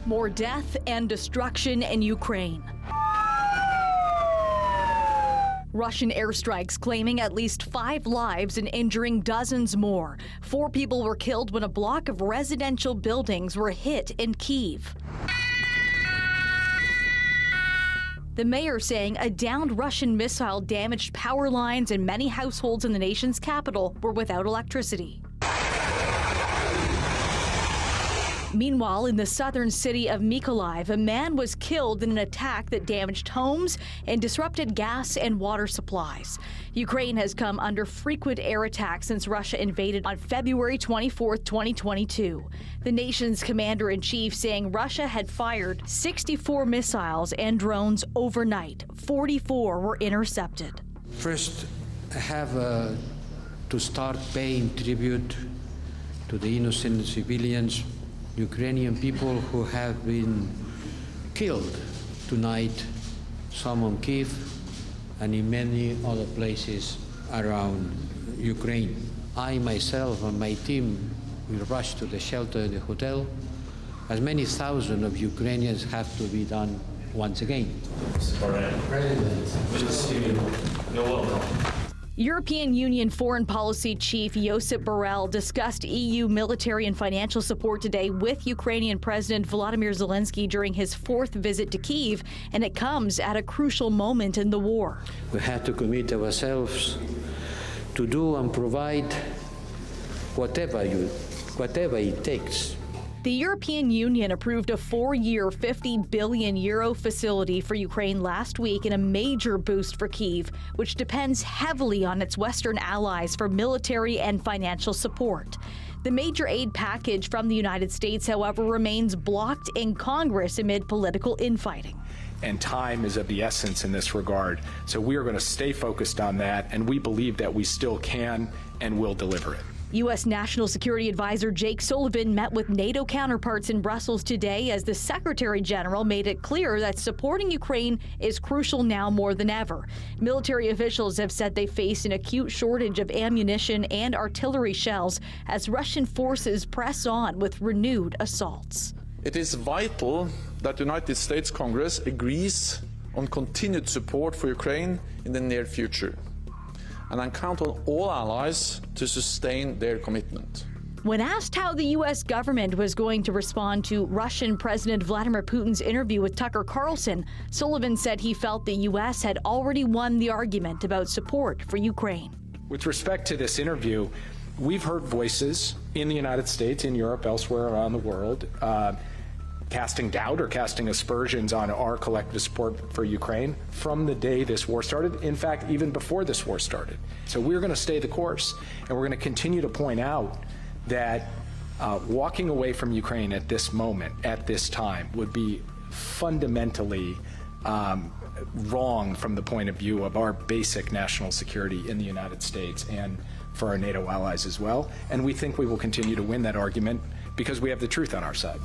More death and destruction in Ukraine. Russian airstrikes claiming at least 5 lives and injuring dozens more. 4 people were killed when a block of residential buildings were hit in Kyiv. The mayor saying a downed Russian missile damaged power lines and many households in the nation's capital were without electricity. Meanwhile, in the southern city of Mykolaiv, a man was killed in an attack that damaged homes and disrupted gas and water supplies. Ukraine has come under frequent air attacks since Russia invaded on February 24, 2022. The nation's commander-in-chief saying Russia had fired 64 missiles and drones overnight. 44 were intercepted. First, I have to start paying tribute to the innocent civilians, Ukrainian people who have been killed tonight, some in Kyiv and in many other places around Ukraine. I myself and my team will rush to the shelter in the hotel. As many thousands of Ukrainians have to be done once again. President, you're welcome. European Union Foreign Policy Chief Josep Borrell discussed EU military and financial support today with Ukrainian President Volodymyr Zelensky during his 4th visit to Kyiv, and it comes at a crucial moment in the war. We have to commit ourselves to do and provide whatever it takes. The European Union approved a 4-year, €50 billion facility for Ukraine last week in a major boost for Kyiv, which depends heavily on its Western allies for military and financial support. The major aid package from the United States, however, remains blocked in Congress amid political infighting. And time is of the essence in this regard. So we are going to stay focused on that, and we believe that we still can and will deliver it. U.S. National Security Advisor Jake Sullivan met with NATO counterparts in Brussels today as the Secretary General made it clear that supporting Ukraine is crucial now more than ever. Military officials have said they face an acute shortage of ammunition and artillery shells as Russian forces press on with renewed assaults. It is vital that the United States Congress agrees on continued support for Ukraine in the near future. And I count on all allies to sustain their commitment. When asked how the U.S. government was going to respond to Russian President Vladimir Putin's interview with Tucker Carlson, Sullivan said he felt the U.S. had already won the argument about support for Ukraine. With respect to this interview, we've heard voices in the United States, in Europe, elsewhere around the world, casting doubt or casting aspersions on our collective support for Ukraine from the day this war started, in fact, even before this war started. So we're going to stay the course, and we're going to continue to point out that walking away from Ukraine at this moment, at this time, would be fundamentally wrong from the point of view of our basic national security in the United States and for our NATO allies as well. And we think we will continue to win that argument because we have the truth on our side.